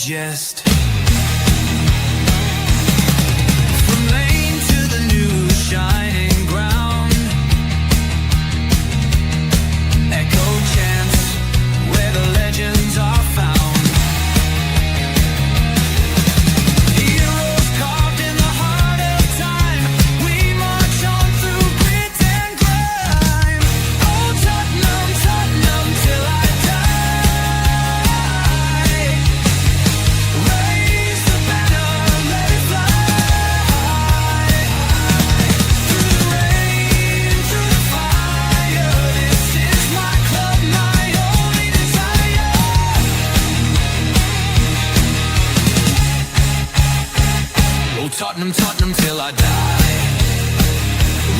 digest. From lane to the new shining ground, echo chants where the legends are found. Heroes carved in the heart of time, we march on through grit and grime. Oh Tottenham, Tottenham till I die. Raise the banner, let it fly. Through the rain, through the fire, this is my club, my only desire. Oh Tottenham, Tottenham till I die.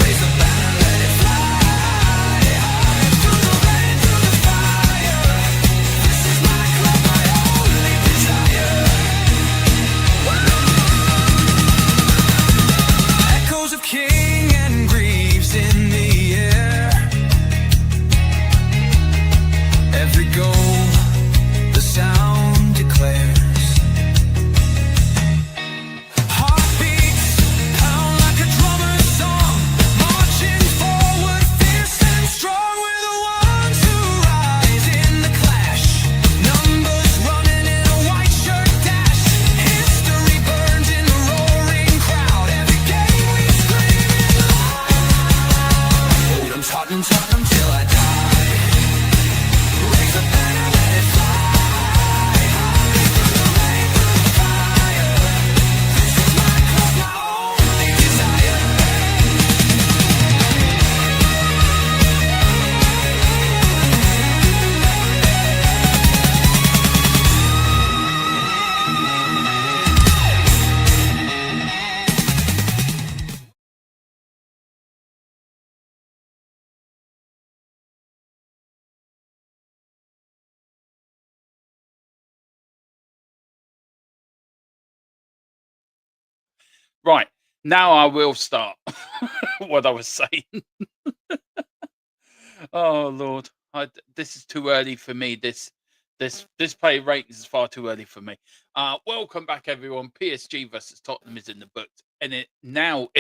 Raise the banner, let it fly. Through the rain, through the fire, this is my club, my only desire. Echoes of King and Greaves in the air. Every goal, the sound declares. Heartbeats pound like a drummer's song, marching forward, fierce and strong. We're the ones who rise in the clash. Numbers running in a white shirt dash. History burns in the roaring crowd. Every game we scream loud. Tottenham, Tottenham till I die. Raise the banner, let it fly. Through the rain, through the fire, this is my club, my only desire. Right. Now I will start what I was saying. Oh Lord, this is too early for me. This play ratings is far too early for me. Welcome back, everyone. PSG versus Tottenham is in the books, and it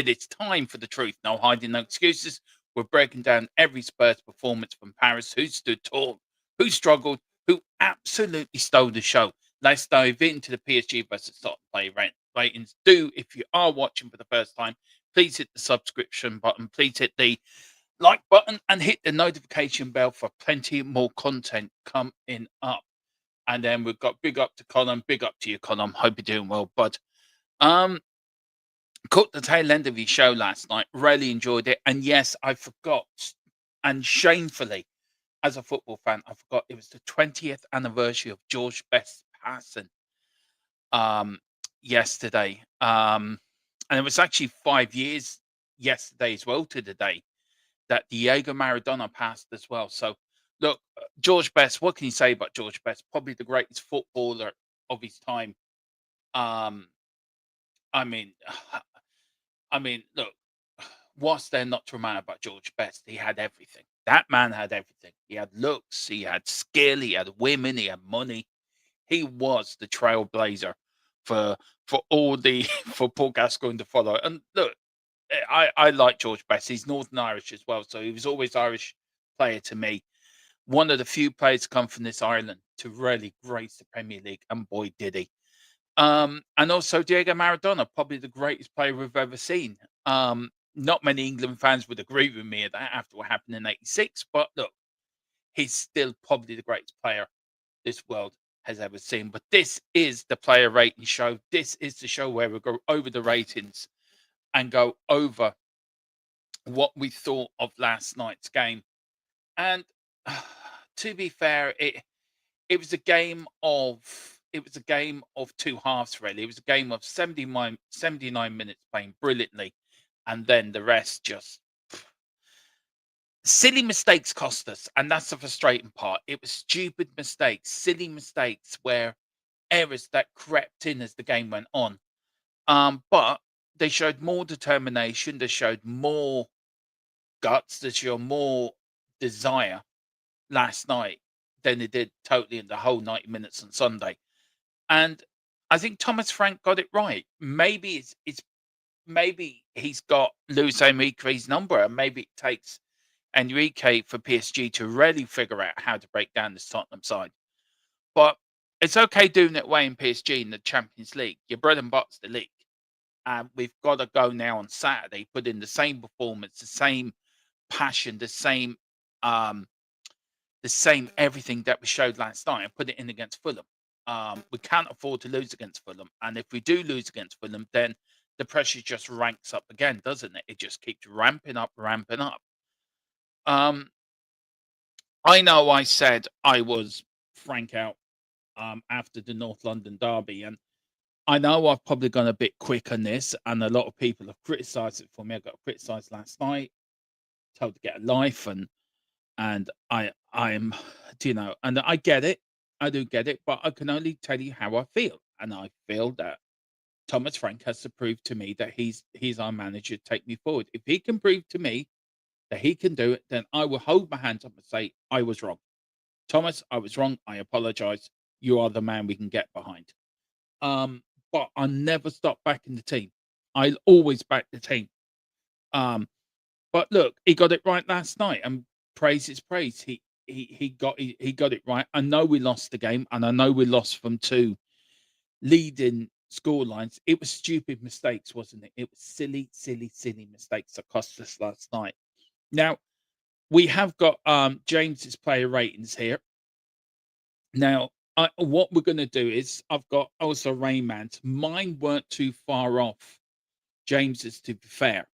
is time for the truth. No hiding, no excuses. We're breaking down every Spurs performance from Paris. Who stood tall, who struggled, who absolutely stole the show. Let's dive into the PSG versus Tottenham play ratings. Do, if you are watching for the first time, please hit the subscription button. Please hit the like button and hit the notification bell for plenty more content coming up. And then we've got big up to Colin, big up to you, Colin. Hope you're doing well, bud. Caught the tail end of your show last night. Really enjoyed it. And yes, I forgot, and shamefully, as a football fan, I forgot it was the 20th anniversary of George Best's passing yesterday. And it was actually 5 years yesterday as well to the day that Diego Maradona passed as well. So, look, George Best, what can you say about George Best? Probably the greatest footballer of his time. Um, I mean, look, what's there not to admire about George Best? He had everything. That man had everything. He had looks, he had skill, he had women, he had money. He was the trailblazer for all the for Paul Gascoigne to follow. And look, I like George Best. He's Northern Irish as well, so he was always Irish player to me. One of the few players to come from this island to really grace the Premier League, and boy did he. And also Diego Maradona, probably the greatest player we've ever seen. Not many England fans would agree with me at that after what happened in '86, but look, he's still probably the greatest player this world has ever seen. But this is the player rating show. This is the show where we go over the ratings and go over what we thought of last night's game. And to be fair, it was a game of two halves, really. It was a game of 79 minutes playing brilliantly, and then the rest just silly mistakes cost us, and that's the frustrating part. It was stupid mistakes, silly mistakes, where errors that crept in as the game went on. But they showed more determination. They showed more guts. They showed more desire last night than they did totally in the whole 90 minutes on Sunday. And I think Thomas Frank got it right. Maybe it's maybe he's got Luis Enrique's number, and maybe it takes Enrique for PSG to really figure out how to break down this Tottenham side. But it's okay doing it away in PSG in the Champions League. Your bread and butter's the league. And we've got to go now on Saturday, put in the same performance, the same passion, um, the same everything that we showed last night, and put it in against Fulham. We can't afford to lose against Fulham, and if we do lose against Fulham, then the pressure just ranks up again, doesn't it? It just keeps ramping up, ramping up. Um, I know I said I was frank out after the North London derby, and I know I've probably gone a bit quick on this, and a lot of people have criticised it for me. I got criticised last night, told to get a life, and I'm, and I get it, I do get it, but I can only tell you how I feel, and I feel that Thomas Frank has to prove to me that he's our manager to take me forward. If he can prove to me that he can do it, then I will hold my hands up and say I was wrong. Thomas, I was wrong. I apologize. You are the man we can get behind. Um, but I never stop backing the team. I'll always back the team. Um, but look, he got it right last night, and praise is praise. He got it right. I know we lost the game, and I know we lost from two leading score lines. It was stupid mistakes, wasn't it? It was silly, silly, silly mistakes that cost us last night. Now we have got James's player ratings here. Now, what we're going to do is I've got also Rainman's. Mine weren't too far off James's, to be fair.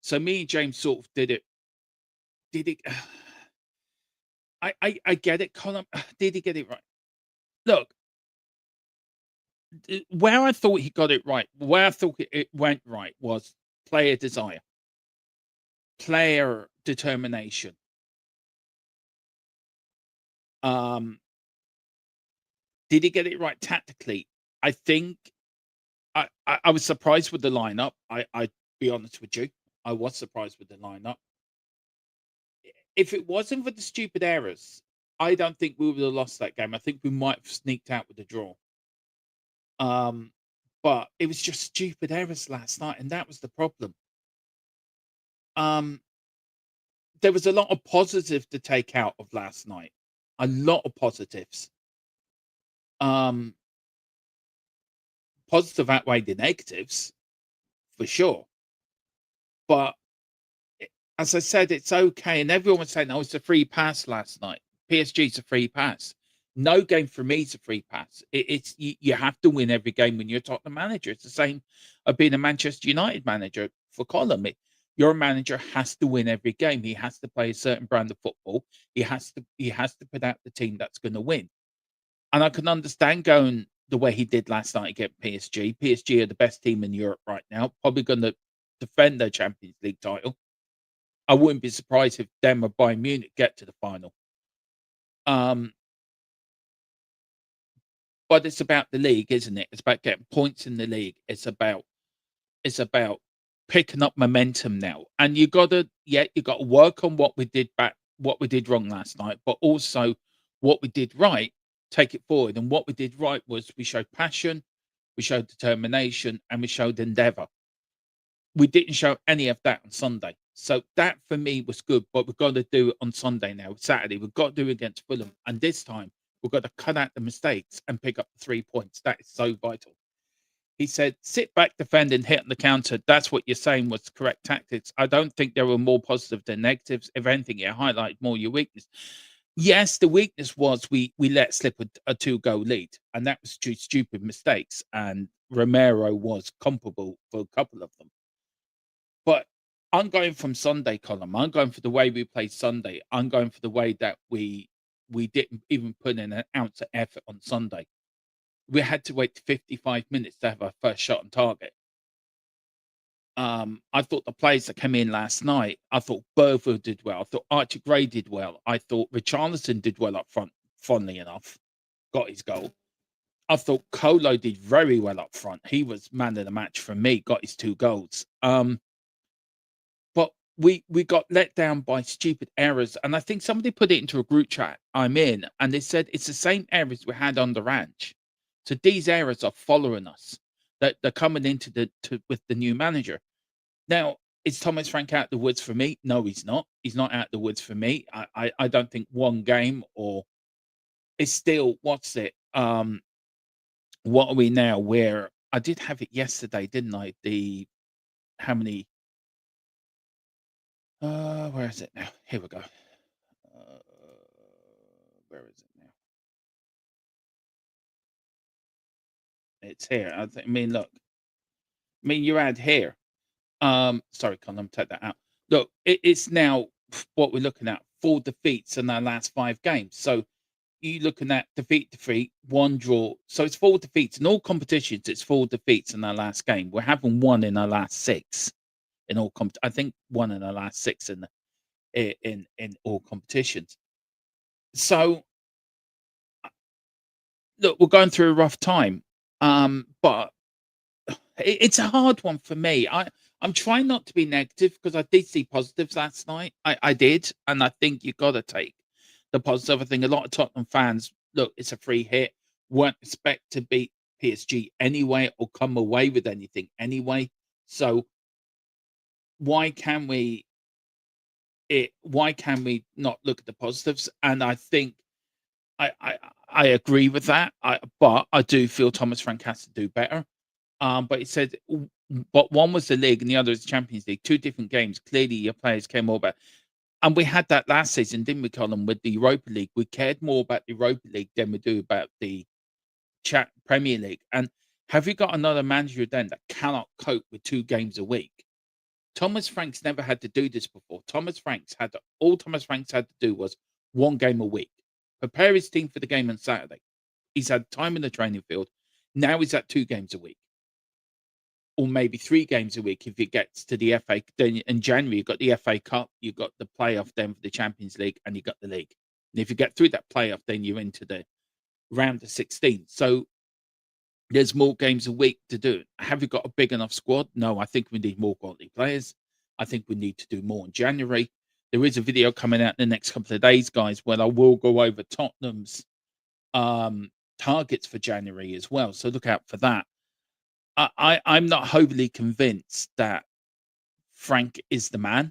So me and James sort of did it. Did it? I get it, Colin. Did he get it right? Look, where I thought he got it right, where I thought it went right was player desire, player determination. Um, did he get it right tactically? I think I was surprised with the lineup. I be honest with you, I was surprised with the lineup. If it wasn't for the stupid errors, I don't think we would have lost that game. I think we might have sneaked out with a draw. Um, but it was just stupid errors last night, and that was the problem. Um, there was a lot of positive to take out of last night. A lot of positives. Um, positive outweighed the negatives for sure. But as I said, it's okay. And everyone was saying, "Oh, it's a free pass last night. PSG's a free pass." No game for me is a free pass. It's you have to win every game when you're Tottenham manager. It's the same of being a Manchester United manager for Colin. Your manager has to win every game. He has to play a certain brand of football. He has to put out the team that's going to win. And I can understand going the way he did last night against PSG. PSG are the best team in Europe right now, probably going to defend their Champions League title. I wouldn't be surprised if them or Bayern Munich get to the final. Um, but it's about the league, isn't it? It's about getting points in the league. It's about picking up momentum now. And you gotta work on what we did wrong last night, but also what we did right, take it forward. And what we did right was we showed passion, we showed determination, and we showed endeavor. We didn't show any of that on Sunday. So that for me was good, but we've got to do it on Sunday now. Saturday, we've got to do it against Fulham. And this time, we've got to cut out the mistakes and pick up the 3 points. That is so vital. He said, sit back, defend, and hit on the counter. That's what you're saying was correct tactics. I don't think there were more positive than negatives. If anything, it highlighted more your weakness. Yes, the weakness was we let slip a two-goal lead, and that was two stupid mistakes. And Romero was comparable for a couple of them. But I'm going from Sunday, Colin. I'm going for the way we played Sunday. I'm going for the way that we didn't even put in an ounce of effort on Sunday. We had to wait 55 minutes to have our first shot on target. I thought the players that came in last night, I thought Burfield did well. I thought Archie Gray did well. I thought Richarlison did well up front, funnily enough, got his goal. I thought Colo did very well up front. He was man of the match for me, got his 2 goals. But we got let down by stupid errors. And I think somebody put it into a group chat I'm in, and they said it's the same errors we had under Ranch. So these errors are following us. That they're coming into with the new manager. Now, is Thomas Frank out the woods for me? No, he's not. He's not out the woods for me. I don't think one game or it's still what's it? What are we now? Where I did have it yesterday, didn't I? The how many where is it now? Here we go. Uh, where is it now? It's here. I mean, look. I mean, you add here. Sorry, Colin, take that out. Look, it's now what we're looking at 4 defeats in our last 5 games. So you looking at defeat, 1 draw. So it's 4 defeats in all competitions. It's 4 defeats in our last game. We're having one in our last 6 in all I think one in our last 6 in all competitions. So look, we're going through a rough time. But it's a hard one for me. I'm trying not to be negative because I did see positives last night. I did, and I think you got to take the positive. I think a lot of Tottenham fans look. It's a free hit. Weren't expect to beat PSG anyway or come away with anything anyway. So why can we? Why can we not look at the positives? And I think I agree with that. But I do feel Thomas Frank has to do better. But it said, but one was the league and the other is Champions League. 2 different games. Clearly, your players care more about. And we had that last season, didn't we, Colin? With the Europa League, we cared more about the Europa League than we do about the Premier League. And have you got another manager then that cannot cope with 2 games a week? Thomas Franks never had to do this before. All Thomas Franks had to do was 1 game a week, prepare his team for the game on Saturday. He's had time in the training field. Now he's at 2 games a week. Or maybe 3 games a week if it gets to the FA. Then in January, you've got the FA Cup, you've got the playoff then for the Champions League, and you've got the league. And if you get through that playoff, then you're into the round of 16. So there's more games a week to do. Have you got a big enough squad? No, I think we need more quality players. I think we need to do more in January. There is a video coming out in the next couple of days, guys, where I will go over Tottenham's targets for January as well. So look out for that. I'm not overly convinced that Frank is the man.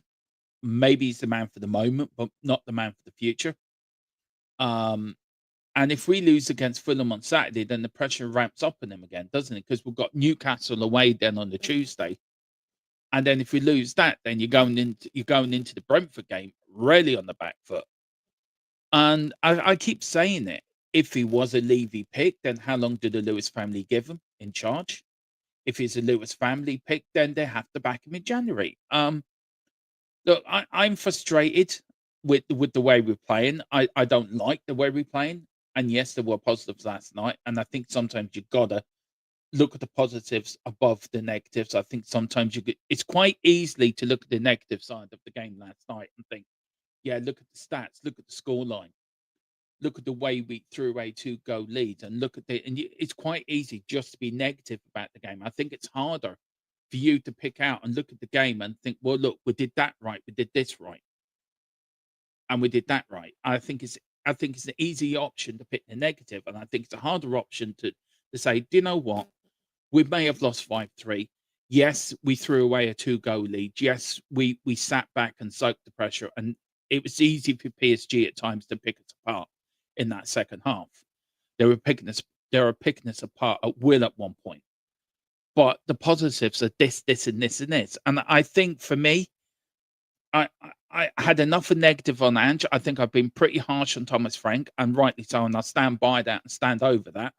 Maybe he's the man for the moment, but not the man for the future. And if we lose against Fulham on Saturday, then the pressure ramps up on him again, doesn't it? Because we've got Newcastle away then on the Tuesday, and then if we lose that, then you're going into the Brentford game really on the back foot. And I keep saying it. If he was a Levy pick, then how long did the Lewis family give him in charge? If he's a Lewis family pick, then they have to back him in January. Look, I'm frustrated with the way we're playing. I don't like the way we're playing. And yes, there were positives last night. And I think sometimes you gotta look at the positives above the negatives. I think sometimes it's quite easily to look at the negative side of the game last night and think, yeah, look at the stats, look at the scoreline, look at the way we threw away 2 goal leads, and look at it's quite easy just to be negative about the game. I think it's harder for you to pick out and look at the game and think, well, look, we did that right, we did this right, and we did that right. I think it's an easy option to pick the negative, and I think it's a harder option to say, do you know what? We may have lost 5-3. Yes, we threw away a 2 goal lead. Yes, we sat back and soaked the pressure, and it was easy for PSG at times to pick us apart in that second half. They were picking us apart at will at one point. But the positives are this, and this, and this. And I think for me, I had enough of negative on Ange. I think I've been pretty harsh on Thomas Frank, and rightly so, and I stand by that and stand over that.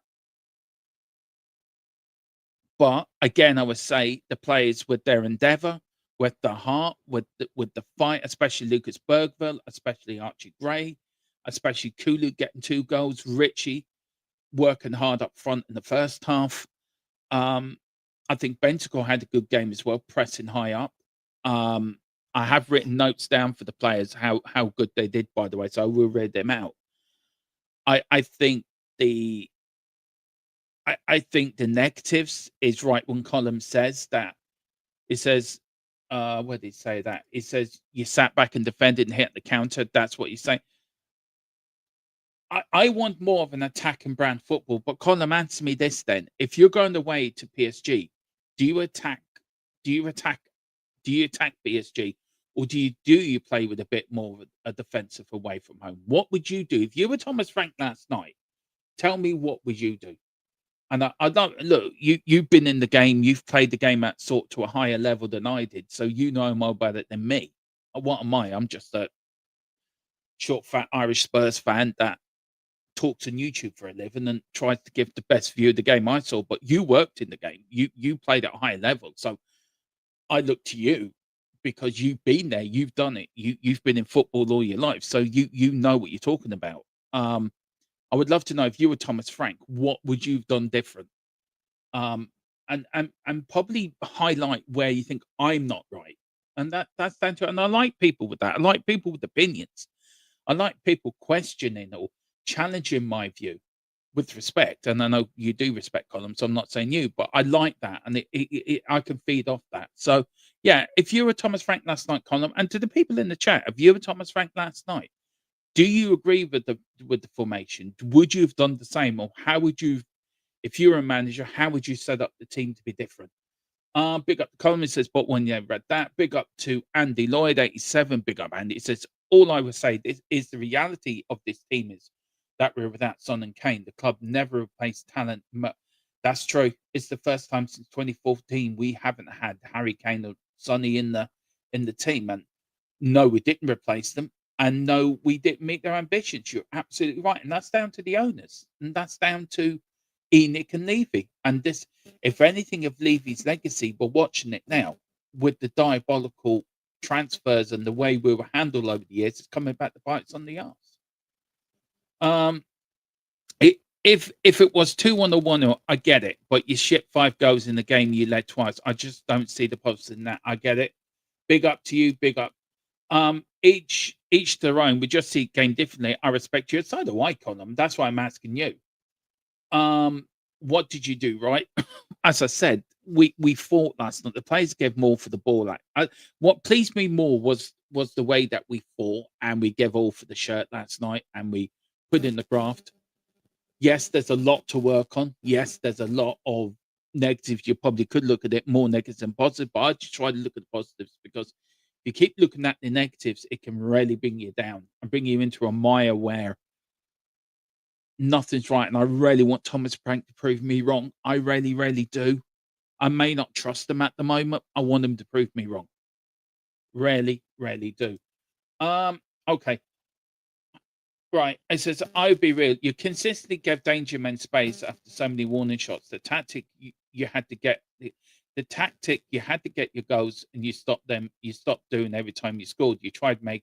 But again, I would say the players with their endeavour, with the heart, with the fight, especially Lucas Bergville, especially Archie Gray, especially Kulu getting 2 goals, Richie working hard up front in the first half. I think Bentacle had a good game as well, pressing high up. I have written notes down for the players how good they did, by the way, so I will read them out. I think the I think the negatives is right when Colin says that. It says, where did he say that? It says you sat back and defended and hit the counter. That's what you say. I want more of an attack and brand football. But Colin, answer me this then: if you're going away to PSG, do you attack? Do you attack? Do you attack PSG, or do you play with a bit more of a defensive away from home? What would you do if you were Thomas Frank last night? Tell me what would you do? And I don't look. You've been in the game. You've played the game at sort to a higher level than I did, so you know more about it than me. What am I? I'm just a short, fat Irish Spurs fan that talks on YouTube for a living and tries to give the best view of the game I saw. But you worked in the game. You played at a high level, so I look to you because you've been there. You've done it. You've been in football all your life, so you know what you're talking about. I would love to know if you were Thomas Frank, what would you've done different? Um, and probably highlight where you think I'm not right, and that's down to. And I like people with that. I like people with opinions. I like people questioning or challenging my view with respect. And I know you do respect Colin, so I'm not saying you, but I like that, and I can feed off that. So yeah, if you were Thomas Frank last night, Colin, and to the people in the chat, if you were Thomas Frank last night, do you agree with the formation? Would you have done the same, or how would you, if you were a manager, how would you set up the team to be different? Big up the columnist says, but one, yeah, read that. Big up to Andy Lloyd, 87. Big up, Andy. It says, all I would say this is the reality of this team is that we're without Son and Kane. The club never replaced talent. That's true. It's the first time since 2014 we haven't had Harry Kane or Sonny in the team. And no, we didn't replace them. And no, we didn't meet their ambitions. You're absolutely right. And that's down to the owners. And that's down to Enoch and Levy. And this, if anything of Levy's legacy, we're watching it now with the diabolical transfers and the way we were handled over the years, it's coming back to bite us on the arse. If it was 2-1 or 1-0, I get it. But you shipped 5 goals in the game, you led twice. I just don't see the positives in that. I get it. Big up to you, big up. Each their own. We just see game differently. I respect you. So do I, Colin. That's why I'm asking you. What did you do right? As I said, we fought last night. The players gave more for the ball. What pleased me more was the way that we fought and we gave all for the shirt last night and we put in the graft. Yes, there's a lot to work on. Yes, there's a lot of negatives. You probably could look at it more negative than positive, but I just try to look at the positives because if you keep looking at the negatives, it can really bring you down and bring you into a mire where nothing's right. And I really want Thomas Frank to prove me wrong. I really, really do. I may not trust him at the moment. I want him to prove me wrong. Really, really do. Okay. Right. It says, I would be real. You consistently gave danger men space after so many warning shots. The tactic you had to get the tactic you had to get your goals and you stopped them. You stopped doing every time you scored. You tried to make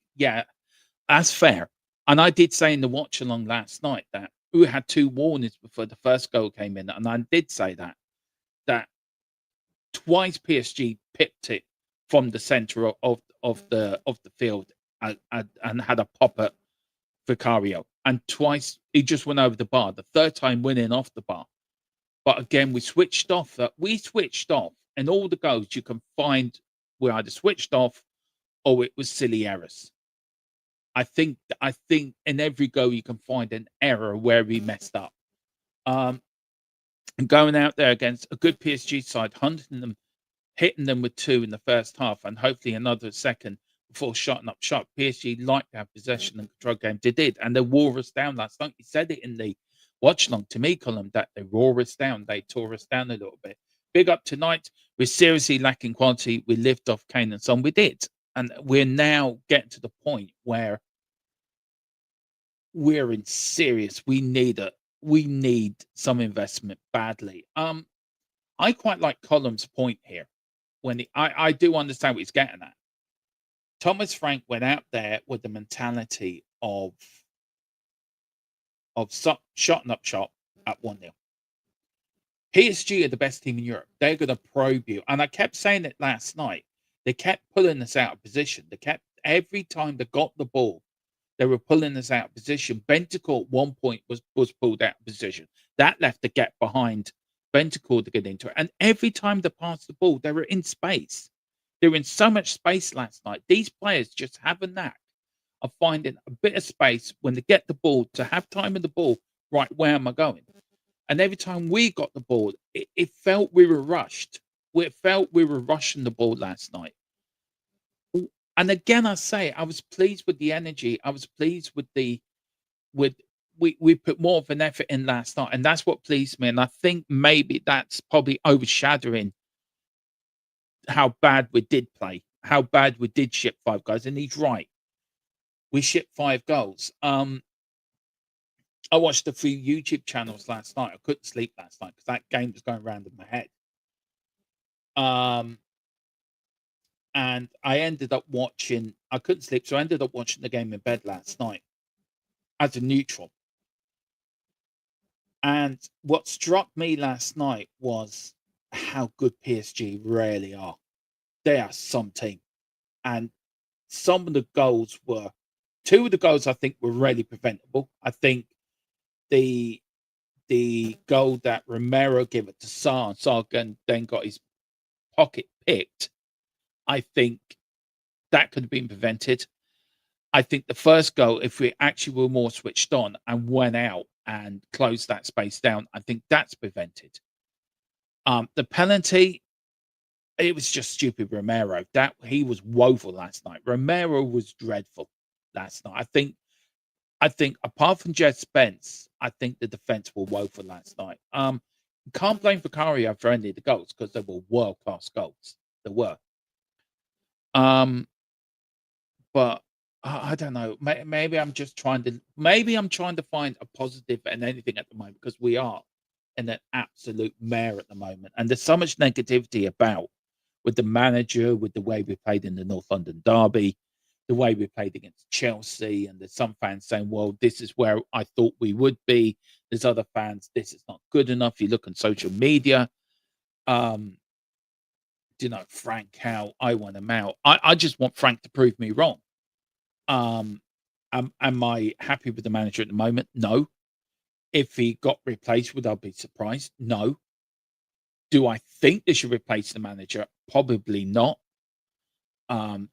that's fair. And I did say in the watch along last night that we had 2 warnings before the first goal came in. And I did say that twice PSG pipped it from the center of the field and had a pop at Vicario, and twice he just went over the bar. The third time winning off the bar, but again we switched off. And all the goals you can find were either switched off or it was silly errors. I think in every goal you can find an error where we messed up. And going out there against a good PSG side, hunting them, hitting them with 2 in the first half, and hopefully another second before shutting up shop. PSG like to have possession and control game. They did, and they wore us down last night. You said it in the watch long to me, Colin, that they wore us down. They tore us down a little bit. Big up tonight. We're seriously lacking quality. We lived off Kane and Son. We did. And we're now getting to the point where we're in serious. We need some investment badly. I quite like Colin's point here. I do understand what he's getting at. Thomas Frank went out there with the mentality of shutting up shop at 1-0. PSG are the best team in Europe. They're going to probe you. And I kept saying it last night. They kept pulling us out of position. Every time they got the ball, they were pulling us out of position. Bentancur at one point was pulled out of position. That left the gap behind Bentancur to get into it. And every time they passed the ball, they were in space. They were in so much space last night. These players just have a knack of finding a bit of space when they get the ball to have time in the ball. Right, where am I going? And every time we got the ball, it felt we were rushed. It felt we were rushing the ball last night. And again, I say I was pleased with the energy. I was pleased with the with we put more of an effort in last night, and that's what pleased me. And I think maybe that's probably overshadowing how bad we did play, how bad we did ship 5 goals. And he's right. We shipped 5 goals. I watched a few YouTube channels last night. I couldn't sleep last night because that game was going around in my head. Um, and I ended up watching. I couldn't sleep, so I ended up watching the game in bed last night as a neutral. And what struck me last night was how good PSG really are. They are some team, and some of the goals were. Two of the goals I think were really preventable. I think the goal that Romero gave it to Sarr, and Sarr then got his pocket picked. I think that could have been prevented. I think the first goal, if we actually were more switched on and went out and closed that space down, I think that's prevented. The penalty, it was just stupid Romero. That he was woeful last night. Romero was dreadful last night. I think apart from Jed Spence, I think the defense were woeful last night. Can't blame Vicario for any of the goals because they were world class goals. They were. Um, but I don't know. Maybe I'm just trying to. Maybe I'm trying to find a positive in anything at the moment because we are in an absolute mare at the moment, and there's so much negativity about with the manager, with the way we played in the North London derby, the way we played against Chelsea, and there's some fans saying, "Well, this is where I thought we would be." There's other fans, "This is not good enough." You look on social media. Um, Frank, how I want him out. I just want Frank to prove me wrong. Um, am I happy with the manager at the moment? No. If he got replaced, would I be surprised? No. Do I think they should replace the manager? Probably not.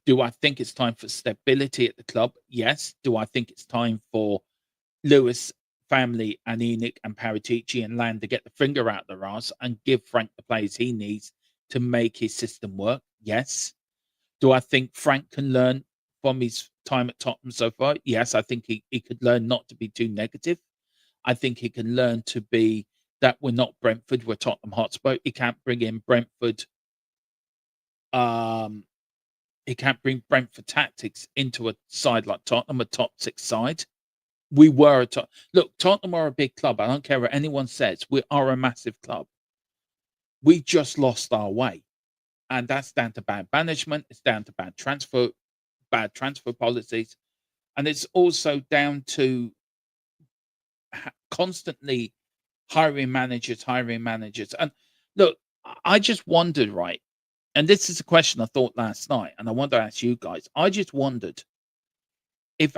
Do I think it's time for stability at the club? Yes. Do I think it's time for Lewis family and Enoch and Paratici and Land to get the finger out their ass and give Frank the players he needs to make his system work? Yes. Do I think Frank can learn from his time at Tottenham so far? Yes, I think he could learn not to be too negative. I think he can learn to be that we're not Brentford, we're Tottenham Hotspur. He can't bring in Brentford. Um, he can't bring Brentford tactics into a side like Tottenham, a top six side. We were a top. Look, Tottenham are a big club. I don't care what anyone says. We are a massive club. We just lost our way, and that's down to bad management. It's down to bad transfer policies, and it's also down to constantly hiring managers. And look, I just wondered, right? And this is a question I thought last night, and I want to ask you guys. I just wondered if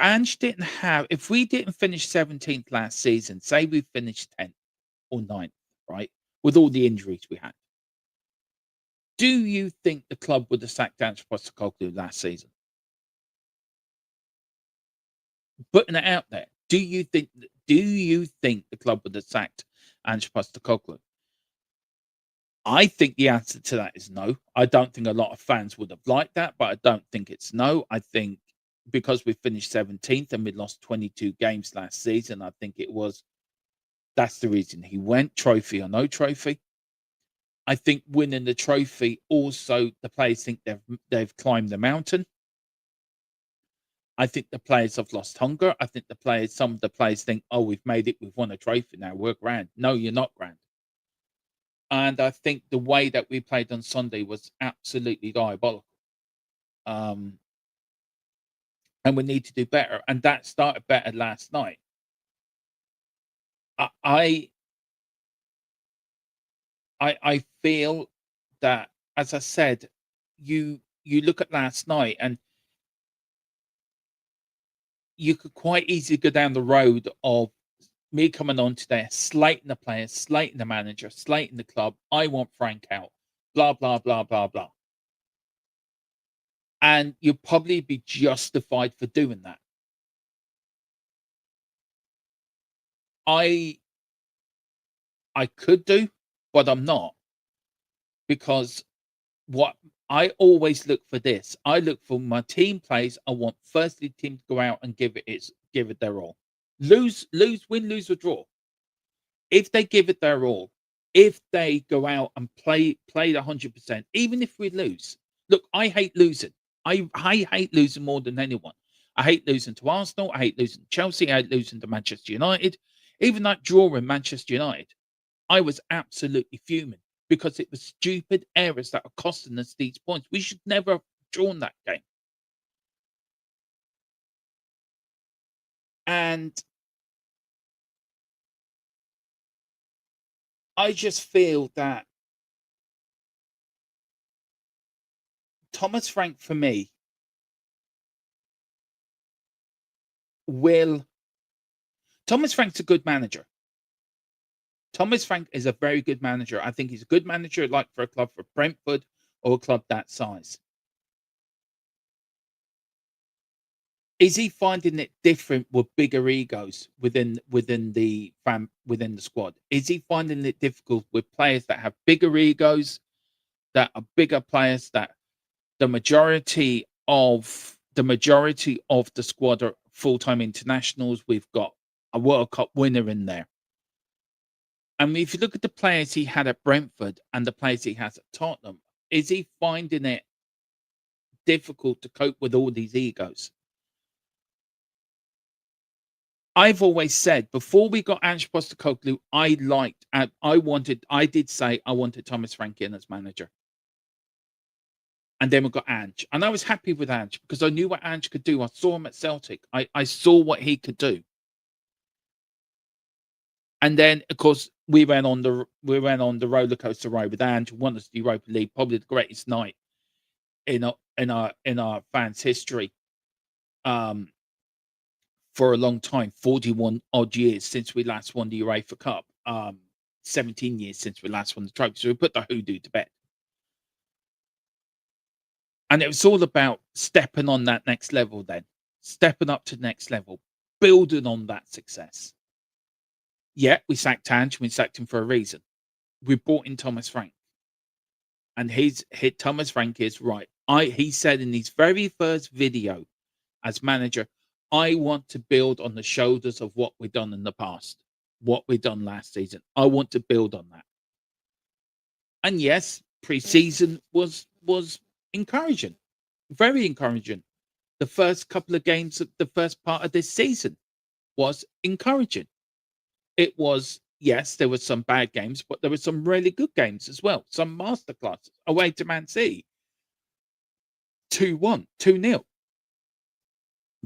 we didn't finish 17th last season, say we finished 10th or 9th, right, with all the injuries we had, do you think the club would have sacked Ange Postecoglou last season? Putting it out there, do you think the club would have sacked Ange Postecoglou? I think the answer to that is no. I don't think a lot of fans would have liked that, but I don't think it's no. I think because we finished 17th and we lost 22 games last season, I think that's the reason he went, trophy or no trophy. I think winning the trophy also the players think they've climbed the mountain. I think the players have lost hunger. I think some of the players think, oh, we've made it, we've won a trophy now, we're grand. No, you're not grand. And I think the way that we played on Sunday was absolutely diabolical. And we need to do better. And that started better last night. I feel that, as I said, you look at last night and you could quite easily go down the road of me coming on today, slating the players, slating the manager, slating the club. I want Frank out. Blah blah blah blah blah. And you'll probably be justified for doing that. I could do, but I'm not because what I always look for this. I look for my team plays. I want firstly team to go out and give it their all. Win, lose or draw. If they give it their all, if they go out and play the 100%, even if we lose. Look, I hate losing. I hate losing more than anyone. I hate losing to Arsenal. I hate losing to Chelsea. I hate losing to Manchester United. Even that draw in Manchester United, I was absolutely fuming because it was stupid errors that are costing us these points. We should never have drawn that game. And I just feel that Thomas Frank, for me, will. Thomas Frank's a good manager. Thomas Frank is a very good manager. I think he's a good manager, like for a club for Brentford or a club that size. Is he finding it different with bigger egos within the squad? Is he finding it difficult with players that have bigger egos, that are bigger players, that the majority of the squad are full-time internationals? We've got a World Cup winner in there. I mean, if you look at the players he had at Brentford and the players he has at Tottenham, is he finding it difficult to cope with all these egos? I've always said before we got Ange Postecoglou, I did say I wanted Thomas Frank in as manager. And then we got Ange. And I was happy with Ange because I knew what Ange could do. I saw him at Celtic. I saw what he could do. And then, of course, we went on the roller coaster ride with Ange, won us the Europa League, probably the greatest night in our fans' history. For a long time, 41 odd years since we last won the UEFA Cup, 17 years since we last won the trophy. So we put the hoodoo to bed. And it was all about stepping on that next level then, stepping up to the next level, building on that success. Yeah, we sacked Ange, we sacked him for a reason. We brought in Thomas Frank. And Thomas Frank is right. He said in his very first video as manager, I want to build on the shoulders of what we've done in the past, what we've done last season. I want to build on that. And yes, pre-season was encouraging, very encouraging. The first couple of games of the first part of this season was encouraging. It was, yes, there were some bad games, but there were some really good games as well. Some masterclasses away to Man City. 2-1, 2-0.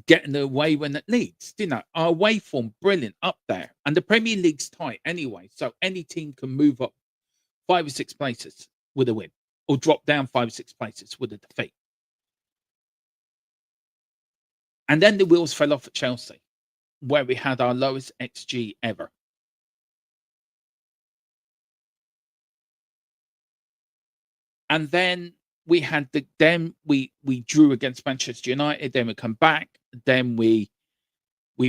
Getting the away when it leads. Our away form, brilliant, up there. And the Premier League's tight anyway. So any team can move up 5 or 6 places with a win, or drop down 5 or 6 places with a defeat. And then the wheels fell off at Chelsea, where we had our lowest XG ever. And then we drew against Manchester United. Then we come back. Then we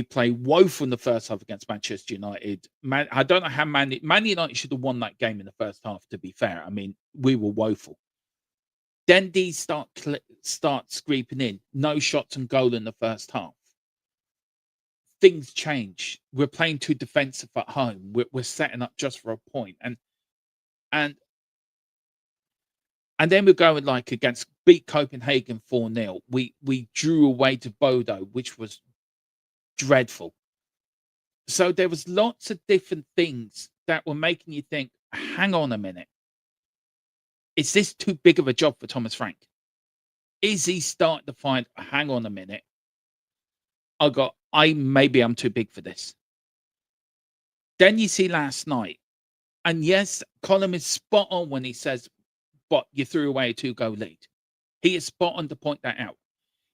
play woeful in the first half against Manchester United. I don't know how Man United should have won that game in the first half. To be fair, I mean we were woeful. Then these start scraping in. No shots and goal in the first half. Things change. We're playing too defensive at home. We're setting up just for a point, and then we're going beat Copenhagen 4-0. We drew away to Bodo, which was dreadful. So there was lots of different things that were making you think, hang on a minute. Is this too big of a job for Thomas Frank? Is he starting to find, hang on a minute, maybe I'm too big for this. Then you see last night, and yes, Colin is spot on when he says, but you threw away a 2-goal lead. He is spot on to point that out.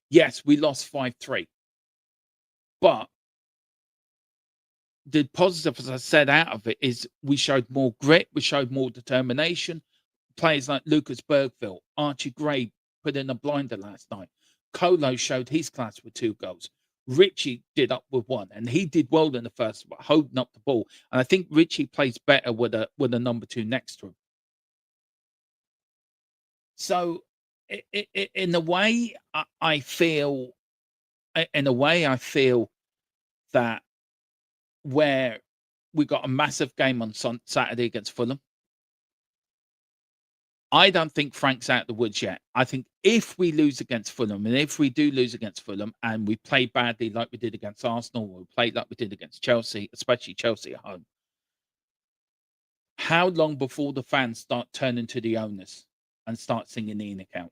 Yes, we lost 5-3. But the positive, as I said, out of it is we showed more grit, we showed more determination. Players like Lucas Bergville, Archie Gray put in a blinder last night. Colo showed his class with 2 goals. Richie did up with one, and he did well in the first, holding up the ball. And I think Richie plays better with a number two next to him. So, in a way, I feel, in a way, I feel that where we got a massive game on Saturday against Fulham. I don't think Frank's out of the woods yet. I think if we lose against Fulham, and if we do lose against Fulham, and we play badly like we did against Arsenal, or we played like we did against Chelsea, especially Chelsea at home, how long before the fans start turning to the owners and start singing the Enoch out?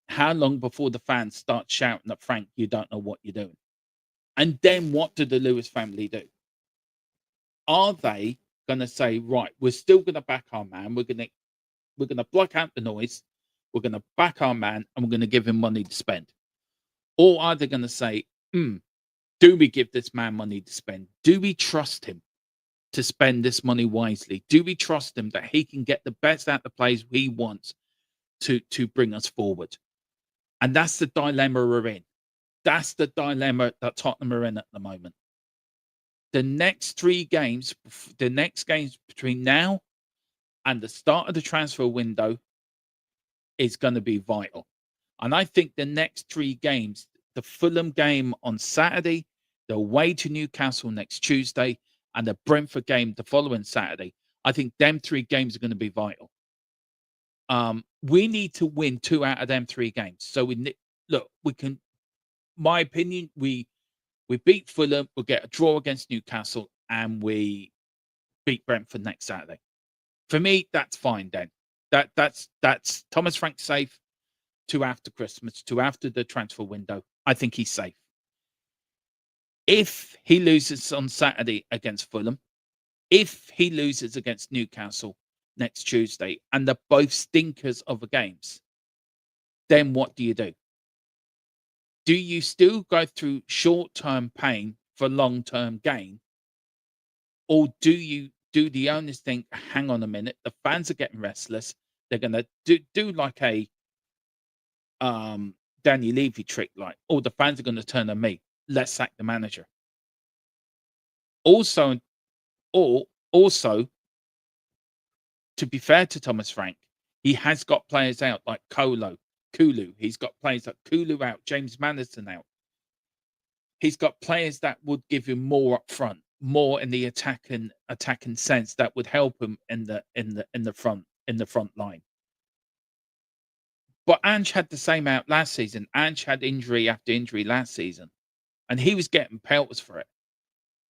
How long before the fans start shouting at Frank, "You don't know what you're doing"? And then what do the Lewis family do? Are they going to say, right, we're still going to back our man, we're going to block out the noise, we're going to back our man, and we're going to give him money to spend? Or are they going to say, do we give this man money to spend? Do we trust him to spend this money wisely? Do we trust him that he can get the best out of the players he wants to bring us forward? And that's the dilemma we're in. That's the dilemma that Tottenham are in at the moment. The next games between now and the start of the transfer window is going to be vital. And I think the next 3 games, the Fulham game on Saturday, the away to Newcastle next Tuesday, and the Brentford game the following Saturday, I think them 3 games are going to be vital. We need to win 2 out of them 3 games. So we can. My opinion, we beat Fulham, we'll get a draw against Newcastle, and we beat Brentford next Saturday. For me, that's fine then. That's Thomas Frank safe to after Christmas, to after the transfer window. I think he's safe. If he loses on Saturday against Fulham, if he loses against Newcastle next Tuesday, and they're both stinkers of the games, then what do you do? Do you still go through short-term pain for long-term gain? Or do the owners think, hang on a minute, the fans are getting restless, they're going to do like a Danny Levy trick, like, oh, the fans are going to turn on me, let's sack the manager. Also, to be fair to Thomas Frank, he has got players out like Kulu. He's got players like Kulu out, James Maddison out. He's got players that would give him more up front, more in the attacking sense that would help him in the front line. But Ange had the same out last season. Ange had injury after injury last season, and he was getting pelters for it.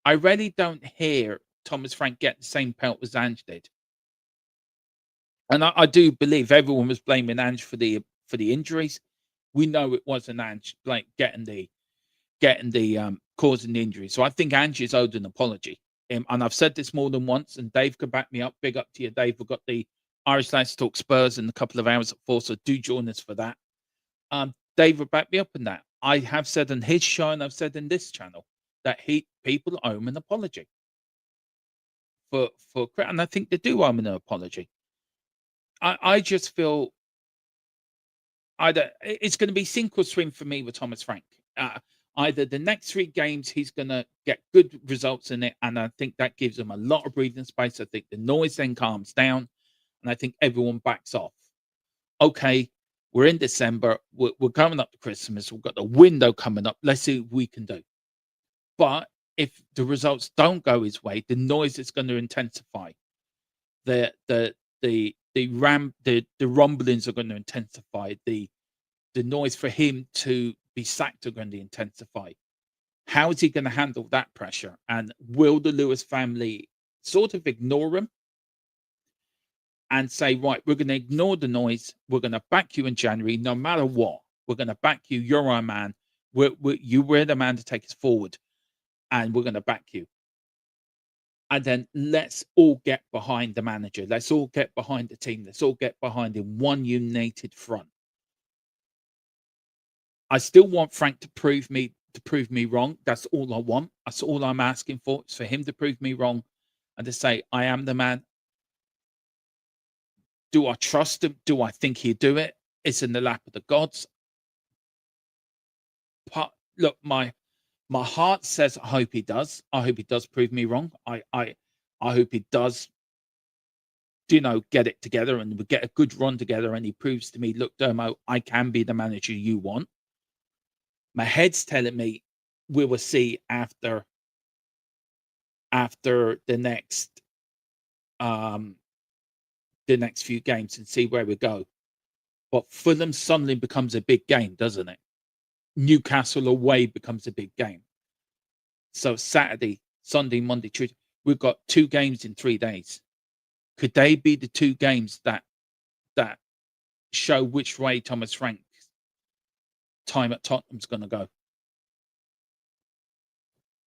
I really don't hear Thomas Frank get the same pelt as Ange did. And I do believe everyone was blaming Ange for the injuries. We know it wasn't Ange like getting the causing the injury. So I think Ange is owed an apology. And I've said this more than once, and Dave could back me up. Big up to you, Dave. We've got the Irish Lads Talk Spurs in a couple of hours at 4, so do join us for that. Dave would back me up in that. I have said on his show, and I've said in this channel, that people owe him an apology for and I think they do owe him an apology. I just feel it's going to be sink or swim for me with Thomas Frank. Either the next 3 games he's going to get good results in it, and I think that gives him a lot of breathing space. I think the noise then calms down, and I think everyone backs off. Okay, we're in December. We're coming up to Christmas. We've got the window coming up. Let's see what we can do. But if the results don't go his way, the noise is going to intensify. The rumblings are going to intensify. The noise for him to be sacked are going to intensify. How is he going to handle that pressure? And will the Lewis family sort of ignore him and say, right, we're going to ignore the noise. We're going to back you in January, no matter what. We're going to back you. You're our man. We're the man to take us forward, and we're going to back you. And then let's all get behind the manager. Let's all get behind the team. Let's all get behind in one united front. I still want Frank to prove me wrong. That's all I want. That's all I'm asking for. It's for him to prove me wrong and to say, I am the man. Do I trust him? Do I think he'd do it? It's in the lap of the gods. Look, my My heart says I hope he does. I hope he does prove me wrong. I hope he does, get it together and we get a good run together and he proves to me, look, Dermo, I can be the manager you want. My head's telling me we will see after um the next few games and see where we go. But Fulham suddenly becomes a big game, doesn't it? Newcastle away becomes a big game. So Saturday, Sunday, Monday, Tuesday, we've got 2 games in 3 days. Could they be the 2 games that show which way Thomas Frank's time at Tottenham's gonna go?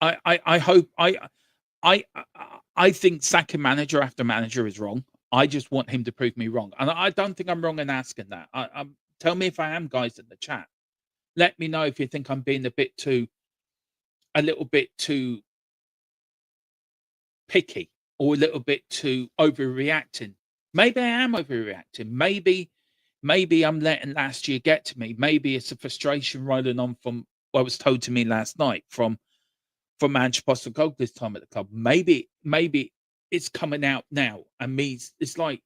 I hope I think sacking manager after manager is wrong. I just want him to prove me wrong, and I don't think I'm wrong in asking that. Tell me if I am, guys, in the chat. Let me know if you think I'm being a little bit too picky or a little bit too overreacting. Maybe I am overreacting. Maybe I'm letting last year get to me. Maybe it's a frustration rolling on from what was told to me last night from Ange Postecoglou's time at the club. Maybe it's coming out now, and me, it's like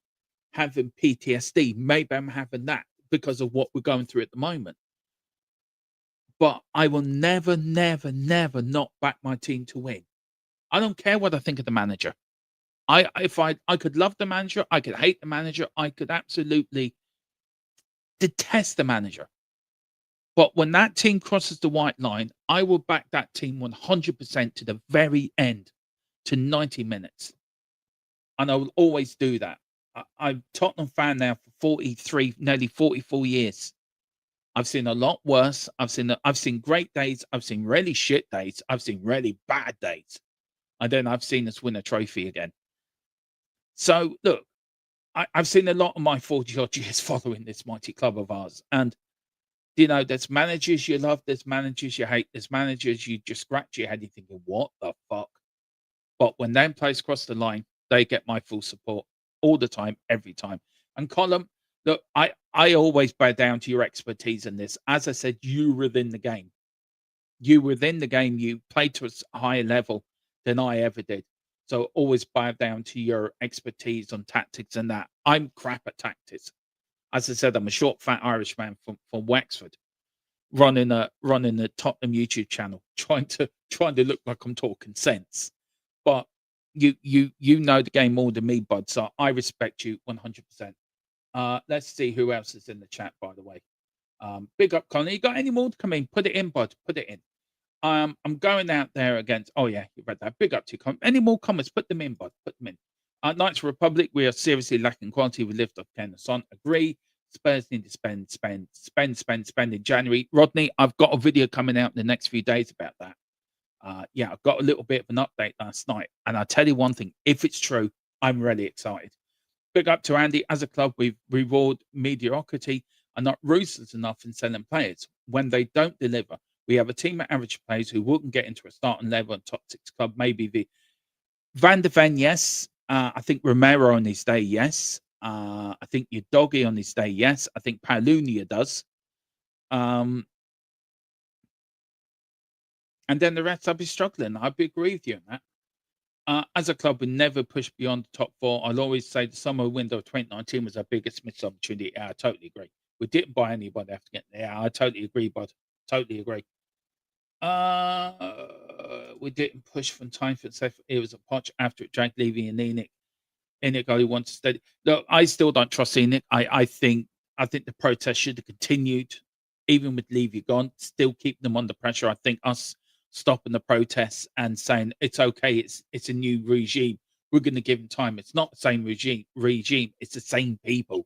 having PTSD. Maybe I'm having that because of what we're going through at the moment. But I will never, never, never not back my team to win. I don't care what I think of the manager. If I could love the manager, I could hate the manager, I could absolutely detest the manager. But when that team crosses the white line, I will back that team 100% to the very end, to 90 minutes. And I will always do that. I'm a Tottenham fan now for 43, nearly 44 years. I've seen a lot worse. I've seen great days. I've seen really shit days. I've seen really bad days. And then I've seen us win a trophy again. So look, I've seen a lot of my 40 odd years following this mighty club of ours. And there's managers you love, there's managers you hate, there's managers you just scratch your head, you're thinking, what the fuck? But when them players cross the line, they get my full support all the time, every time. And Colin, look, I always bow down to your expertise in this. As I said, you were within the game. You were within the game, you played to a higher level than I ever did. So always bow down to your expertise on tactics and that. I'm crap at tactics. As I said, I'm a short, fat Irish man from Wexford, running a Tottenham YouTube channel, trying to look like I'm talking sense. But you know the game more than me, bud. So I respect you 100%. Let's see who else is in the chat, by the way. Big up, Connie. You got any more to come in? Put it in, bud. Put it in. I'm going out there against. Oh yeah, you read that. Big up to you. Any more comments? Put them in, bud. Put them in. Knights Republic, we are seriously lacking quality. We lift up Ken and Son. Agree. Spurs need to spend in January. Rodney, I've got a video coming out in the next few days about that. Yeah, I've got a little bit of an update last night. And I'll tell you one thing, if it's true, I'm really excited. Big up to Andy. As a club, we reward mediocrity and not ruthless enough in selling players. When they don't deliver, we have a team of average players who wouldn't get into a starting level and top 6 club. Maybe the Van de Ven, yes. I think Romero on his day, yes. I think your doggy on his day, yes. I think Paulunia does. And then the rest, I'll be struggling. I'd be agree with you on that. As a club, we never push beyond the top 4. I'll always say the summer window of 2019 was our biggest missed opportunity. Yeah, I totally agree. We didn't buy anybody after getting there. Yeah, I totally agree, bud. Totally agree. We didn't push from time for itself. It was a punch after it dragged Levy and Enoch. Enoch only wants to steady. Look, I still don't trust Enoch. I think the protest should have continued, even with Levy gone. Still keep them under pressure. I think us stopping the protests and saying it's okay, it's a new regime. We're going to give them time. It's not the same regime. It's the same people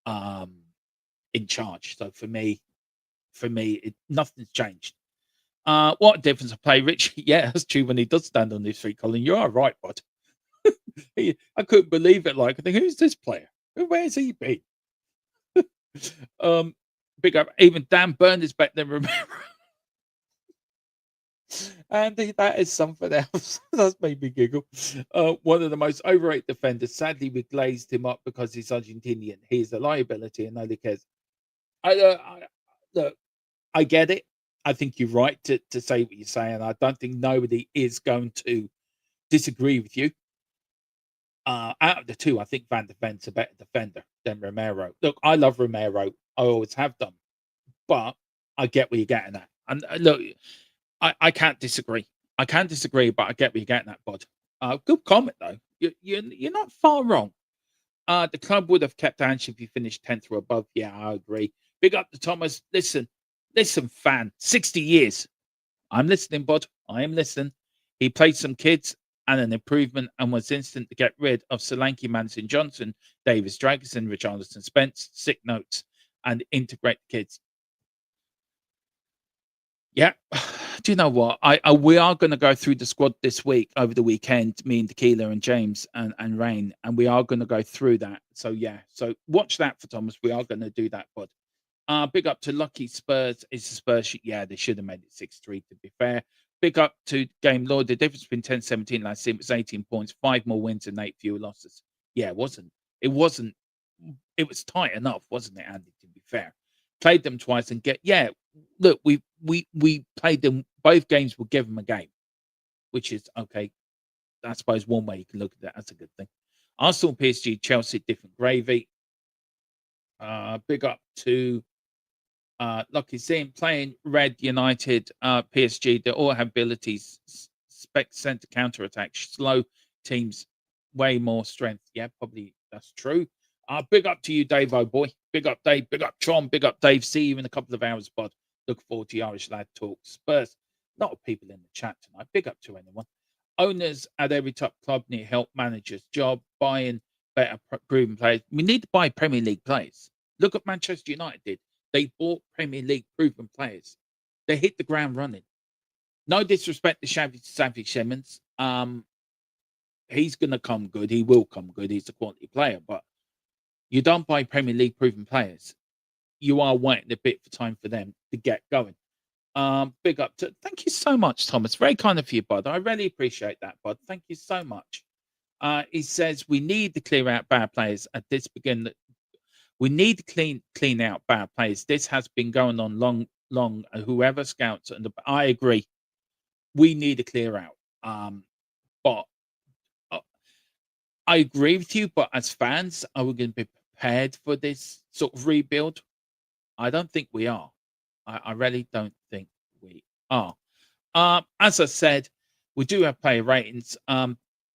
in charge. So for me, nothing's changed. What a difference of play, Rich. Yeah, that's true when he does stand on his feet, Colin. You are right, bud. I couldn't believe it. Like, I think, who's this player? Where's he been? Big up. Even Dan Burn is better than Romero. And that is something else. That's made me giggle. One of the most overrated defenders. Sadly, we glazed him up because he's Argentinian. He's a liability and nobody cares. Look, I get it. I think you're right to say what you're saying. I don't think nobody is going to disagree with you. Out of the two, I think Van de Ven's a better defender than Romero. Look, I love Romero. I always have done, but I get where you're getting at. And look, I can't disagree. I can't disagree, but I get where you're getting at, bud. Good comment though. You're not far wrong. The club would have kept Ange if you finished 10th or above. Yeah, I agree. Big up to Thomas. Listen, fan. 60 years. I'm listening, bud. I am listening. He played some kids and an improvement and was instant to get rid of Solanke, Manson, Johnson, Davis, Dragerson, Richarlison, Spence, sick notes, and integrate the kids. Yeah. Do you know what? We are going to go through the squad this week over the weekend. Me and Tequila and James and Rain, and we are going to go through that. So yeah, so watch that for Thomas. We are going to do that, bud. Big up to Lucky Spurs. It's the Spurs. Yeah, they should have made it 6-3, to be fair. Big up to Game Lord. The difference between 10-17 last season was 18 points, 5 more wins and 8 fewer losses. Yeah, it wasn't. It wasn't. It was tight enough, wasn't it, Andy? To be fair, played them twice and look, we played them both games. We'll give them a game, which is okay. I suppose one way you can look at that. That's a good thing. Arsenal, PSG, Chelsea, different gravy. Big up to Lucky seeing playing Red United, PSG. They all have abilities. Spec center counter attack, slow teams, way more strength. Yeah, probably that's true. Big up to you, Dave. Oh boy, big up Dave. Big up Tron. Big up Dave. See you in a couple of hours, bud. Look forward to the Irish lad talk. Spurs. A lot of people in the chat tonight. Big up to anyone. Owners at every top club need help managers' job, buying better proven players. We need to buy Premier League players. Look at Manchester United did. They bought Premier League proven players. They hit the ground running. No disrespect to Xavi Simmons. He's going to come good. He will come good. He's a quality player. But you don't buy Premier League proven players. You are waiting a bit for time for them to get going. Big up to thank you so much, Thomas. Very kind of you, bud. I really appreciate that, bud. Thank you so much. He says we need to clear out bad players at this beginning. We need to clean out bad players. This has been going on long. Whoever scouts and I agree. We need to clear out. But I agree with you. But as fans, are we going to be prepared for this sort of rebuild? I don't think we are. I really don't think we are. As I said, we do have player ratings.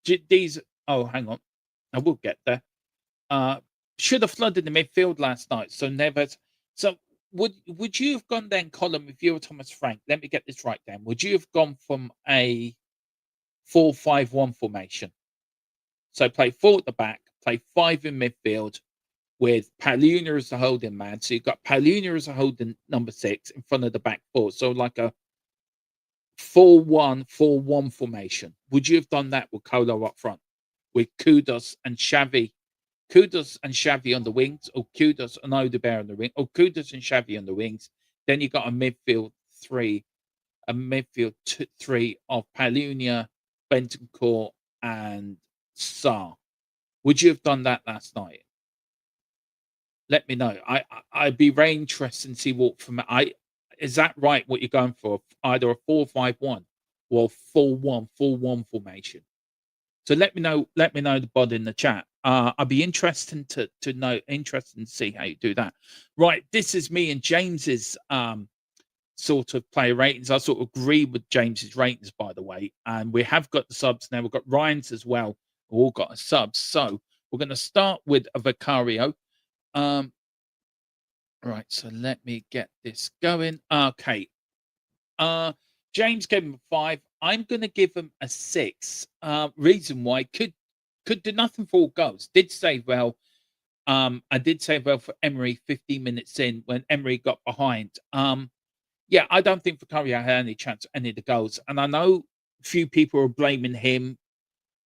These. Oh, hang on. I will get there. Should have flooded the midfield last night. So never. So would you have gone then, Colin, if you were Thomas Frank? Let me get this right then. Would you have gone from a 4-5-1 formation? So play 4 at the back, play 5 in midfield with Paulina as the holding man. So you've got Paulina as a holding number 6 in front of the back 4. So like a 4-1-4-1 formation. Would you have done that with Colo up front? With Kudos and Xavi on the wings, or Kudos and Odebear on the wing, or Kudos and Xavi on the wings. Then you got a midfield three of Palunia, Bentancur, and Sarr. Would you have done that last night? Let me know. I'd be very interested to see what from is that right? What you're going for? Either a 4-5-1 or 4-1-4-1 formation. So let me know the bod in the chat. I'd be interested to see how you do that. Right, this is me and James's sort of player ratings. I sort of agree with James's ratings, by the way. And we have got the subs now. We've got Ryan's as well. We've all got a sub. So we're going to start with a Vicario. Right, so let me get this going. Okay. James gave him a 5. I'm going to give him a 6. Reason why could do nothing for all goals. Did save well. I did save well for Emery 15 minutes in when Emery got behind. Yeah, I don't think Vicario had any chance at any of the goals. And I know a few people are blaming him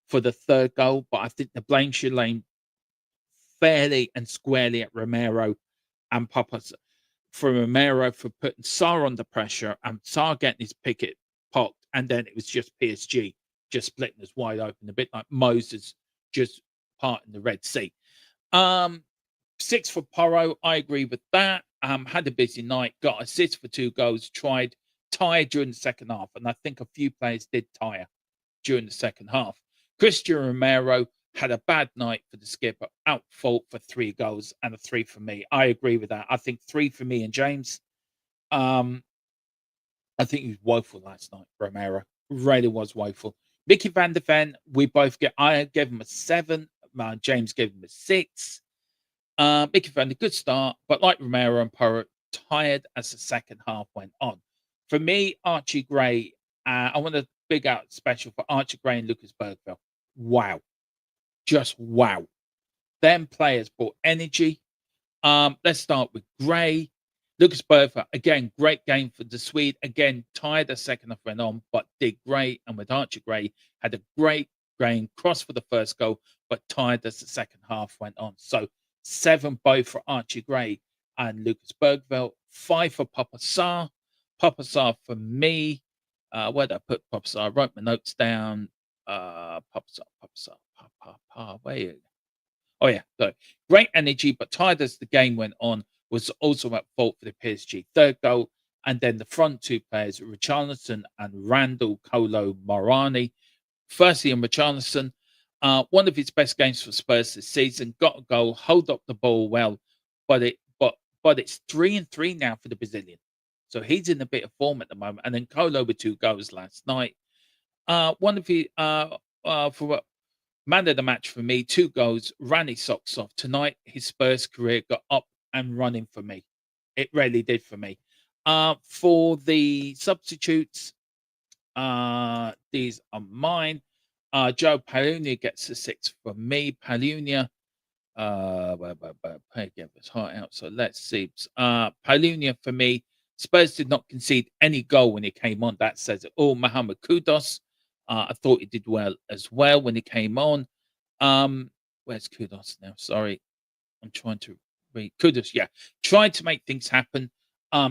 for the third goal, but I think the blame should lay fairly and squarely at Romero and Papas. For Romero for putting Sarr under pressure and Sarr getting his picket popped, and then it was just PSG just splitting us wide open, a bit like Moses just parting the Red Sea. 6 for Porro, I agree with that. Had a busy night, got assists for 2 goals, tried tired during the second half, and I think a few players did tire during the second half. Christian Romero had a bad night for the skipper, out fault for 3 goals and a 3 for me. I agree with that. I think 3 for me and James. Um, I think he was woeful last night, Romero. Really was woeful. Mickey van der Ven, I gave him a 7. James gave him a 6. Mickey van der, good start, but like Romero and Porro, tired as the second half went on. For me, Archie Gray, I want to big out special for Archie Gray and Lucas Bergville. Wow. Just wow. Them players brought energy. Let's start with Gray. Lucas Bergville, again, great game for the Swede. Again, tired the second half went on, but did great. And with Archie Gray, had a great game, cross for the first goal, but tired as the second half went on. So 7 both for Archie Gray and Lucas Bergville. 5 for Papa Sarr. Papa Sarr for me. Where did I put Papa Sarr? I wrote my notes down. Papa Sarr, where are you? Oh yeah, so great energy, but tired as the game went on, was also at fault for the PSG third goal. And then the front 2 players, Richarlison and Randall Kolo Morani. Firstly, on Richarlison, one of his best games for Spurs this season, got a goal, hold up the ball well, but it's 3-3 now for the Brazilian. So he's in a bit of form at the moment. And then Kolo with 2 goals last night. One of the for man of the match for me, 2 goals, ran his socks off. Tonight, his Spurs career got up and running for me. It really did for me. For the substitutes, these are mine. Joe Palunia gets a 6 for me. Palunia, get his heart out. So let's see. Palunia for me. Spurs did not concede any goal when he came on. That says it all. Mohamed Kudus, I thought he did well as well when he came on. Where's Kudus now? Sorry, I'm trying to read Kudus. Yeah, tried to make things happen.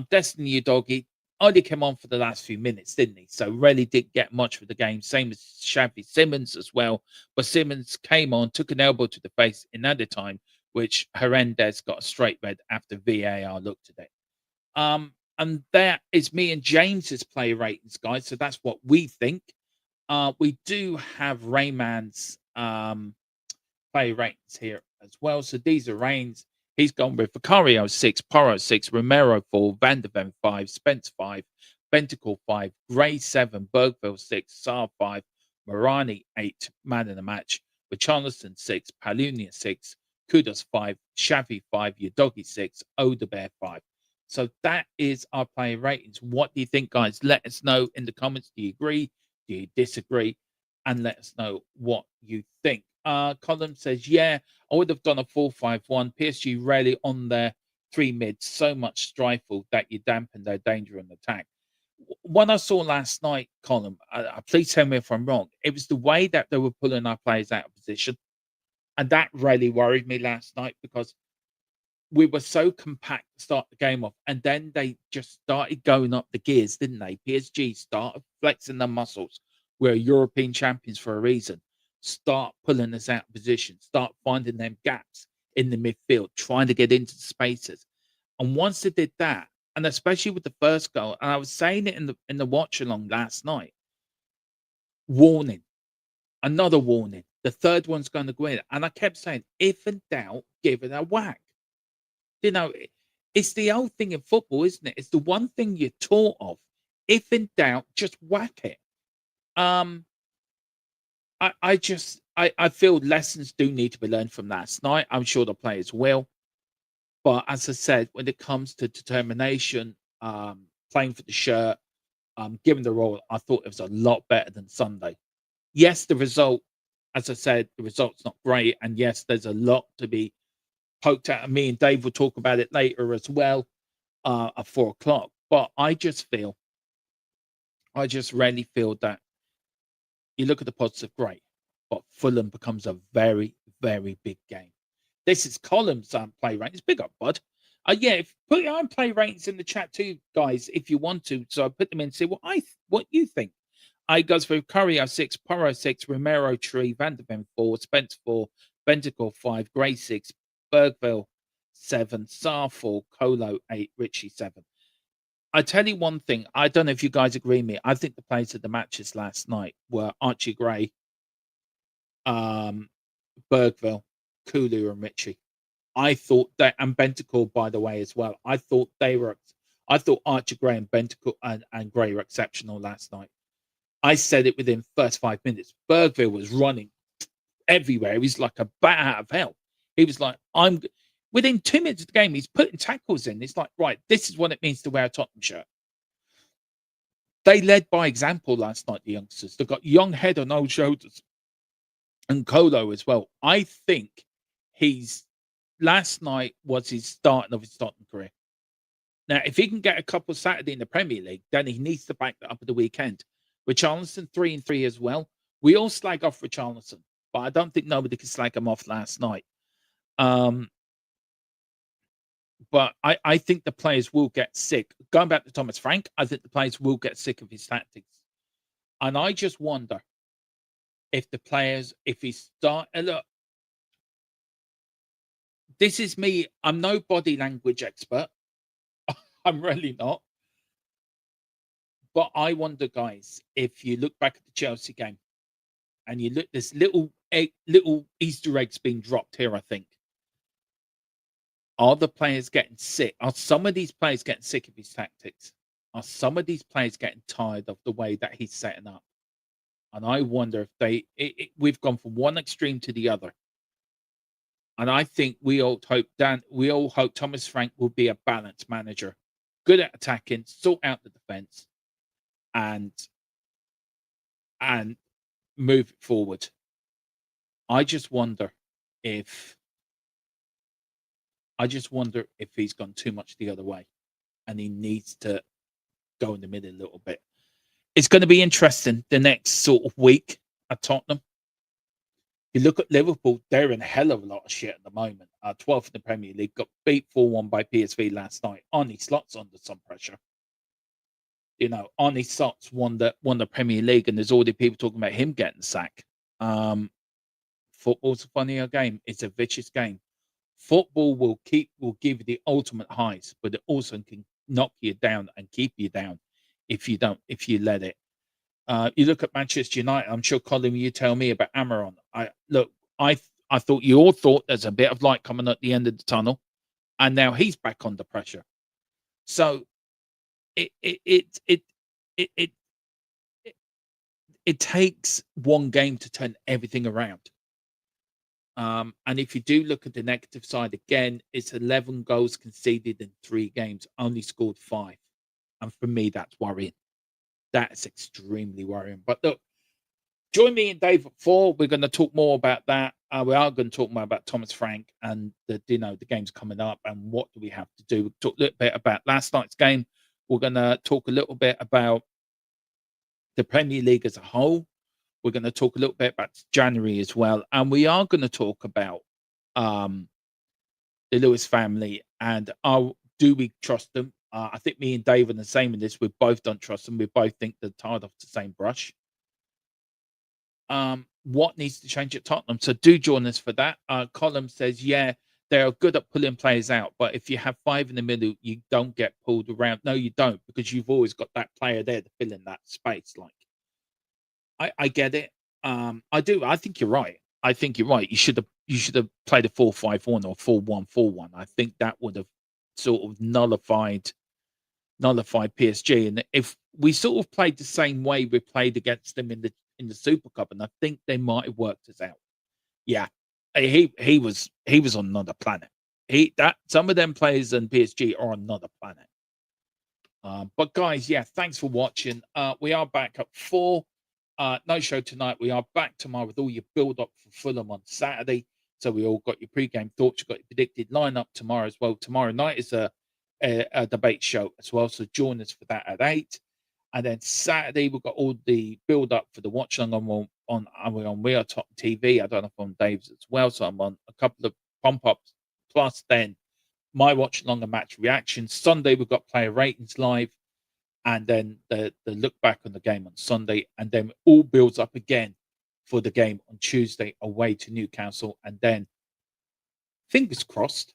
Destiny Udogie only came on for the last few minutes, didn't he? So really didn't get much for the game. Same as Xavi Simons as well. But Simons came on, took an elbow to the face in another time, which Hernandez got a straight red after VAR looked at it. And that is me and James's play ratings, guys. So that's what we think. We do have Rayman's play ratings here as well. So these are Rains. He's gone with Vicario 6, Porro 6, Romero 4, Van der Ven 5, Spence 5, Bentacle 5, Gray 7, Bergville 6, Sarr 5, Morani 8, man in the match, Richarlison 6, Palunia 6, Kudos 5, Xavi 5, Udogie 6, Odebear 5. So that is our player ratings. What do you think, guys? Let us know in the comments. Do you agree? Do you disagree? And let us know what you think. Colin says, yeah, I would have done a 4-5-1. PSG rarely on their 3 mids, so much strifle that you dampen their danger on attack. What I saw last night, Colin, please tell me if I'm wrong, it was the way that they were pulling our players out of position. And that really worried me last night because we were so compact to start the game off, and then they just started going up the gears, didn't they? PSG started flexing their muscles. We're European champions for a reason. Start pulling us out of position. Start finding them gaps in the midfield, trying to get into the spaces. And once they did that, and especially with the first goal, and I was saying it in the watch along last night, warning, another warning. The third one's going to go in, and I kept saying, if in doubt, give it a whack. You know, it's the old thing in football, isn't it? It's the one thing you're taught of. If in doubt, just whack it. I feel lessons do need to be learned from last night. I'm sure the players will. But as I said, when it comes to determination, playing for the shirt, giving the role, I thought it was a lot better than Sunday. Yes, the result, as I said, the result's not great. And yes, there's a lot to be poked at. And me and Dave will talk about it later as well at 4:00. But I just really feel that you look at the positive, great. But Fulham becomes a very, very big game. This is Column's play ratings. Big up, bud. Yeah, put your own play ratings in the chat too, guys, if you want to. So I put them in and see what you think. I goes for Courier 6, Porro 6, Romero 3, Van der Ven 4, Spence 4, Bentacle 5, Gray 6, Bergville 7, Sarr 4, Colo 8, Richie 7. I tell you one thing. I don't know if you guys agree with me. I think the players of the matches last night were Archie Gray, um, Bergville, Kulu, and Ritchie. I thought that, and Bentacore, by the way, as well. I thought they were. I thought Archie Gray and Bentacore and Gray were exceptional last night. I said it within first 5 minutes. Bergville was running everywhere. He was like a bat out of hell. He was like, I'm within 2 minutes of the game, he's putting tackles in. It's like, right, this is what it means to wear a Tottenham shirt. They led by example last night, the youngsters. They've got young head on old shoulders. And Colo as well. I think he's last night was his starting of his Tottenham career. Now, if he can get a couple Saturday in the Premier League, then he needs to back that up at the weekend. Richarlison 3-3 as well. We all slag off Richarlison, but I don't think nobody can slag him off last night. But I think the players will get sick. Going back to Thomas Frank, I think the players will get sick of his tactics. And I just wonder if the players, if he start, look, this is me. I'm no body language expert. I'm really not. But I wonder, guys, if you look back at the Chelsea game and you look, there's little Easter eggs being dropped here, I think. Are the players getting sick? Are some of these players getting sick of his tactics? Are some of these players getting tired of the way that he's setting up? And I wonder if we've gone from one extreme to the other. And I think we all hope Thomas Frank will be a balanced manager, good at attacking, sort out the defense, and move it forward. I just wonder if he's gone too much the other way, and he needs to go in the middle a little bit. It's going to be interesting the next sort of week at Tottenham. You look at Liverpool; they're in a hell of a lot of shit at the moment. 12th in the Premier League, got beat 4-1 by PSV last night. Arne Slot's under some pressure. You know, Arne Slot's won the Premier League, and there's already people talking about him getting sacked. Football's a funny game. It's a vicious game. Football will give you the ultimate highs, but it also can knock you down and keep you down if you let it. You look at Manchester United. I'm sure, Colin, you tell me about Amaron. I thought you all thought there's a bit of light coming at the end of the tunnel, and now he's back under pressure. So it takes one game to turn everything around. And if you do look at the negative side again, it's 11 goals conceded in 3 games, only scored 5. And for me, that's worrying. That's extremely worrying. But look, join me and Dave at 4. We're going to talk more about that. We are going to talk more about Thomas Frank and the games coming up and what do we have to do. We'll talk a little bit about last night's game. We're going to talk a little bit about the Premier League as a whole. We're going to talk a little bit about January as well. And we are going to talk about the Lewis family and do we trust them? I think me and Dave are the same in this. We both don't trust them. We both think they're tired of the same brush. What needs to change at Tottenham? So do join us for that. Colin says, yeah, they're good at pulling players out. But if you have 5 in the middle, you don't get pulled around. No, you don't, because you've always got that player there to fill in that space. Like, I get it. I do. I think you're right. You should have played a 4-5-1 or 4-1-4-1. I think that would have sort of nullified PSG. And if we sort of played the same way we played against them in the Super Cup, and I think they might have worked us out. Yeah, he was on another planet. Some of them players in PSG are on another planet. But guys, yeah, thanks for watching. We are back at 4. No show tonight. We are back tomorrow with all your build-up for Fulham on Saturday. So we all got your pre-game thoughts. You've got your predicted lineup tomorrow as well. Tomorrow night is a debate show as well. So join us for that at 8. And then Saturday, we've got all the build-up for the watch-along on We Are Top TV. I don't know if I'm on Dave's as well. So I'm on a couple of pump-ups. Plus then my watch-along and match reaction. Sunday, we've got player ratings live. And then the look back on the game on Sunday, and then all builds up again for the game on Tuesday away to Newcastle. And then, fingers crossed,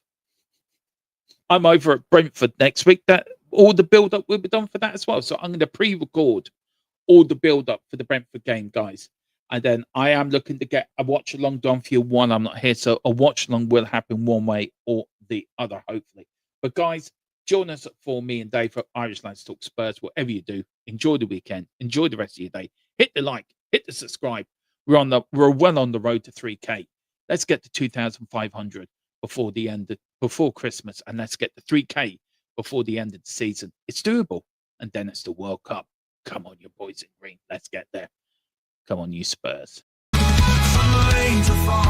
I'm over at Brentford next week. all the build up will be done for that as well. So I'm going to pre-record all the build up for the Brentford game, guys. And then I am looking to get a watch along done for you. One, I'm not here, so a watch along will happen one way or the other, hopefully. But guys, join us for me and Dave for Irish Lads Talk Spurs. Whatever you do, enjoy the weekend, enjoy the rest of your day. Hit the like, hit the subscribe. We're well on the road to 3K. Let's get to 2,500 before Christmas, and let's get to 3K before the end of the season. It's doable, and then it's the World Cup. Come on, you boys in green. Let's get there. Come on, you Spurs. From the rain to fall.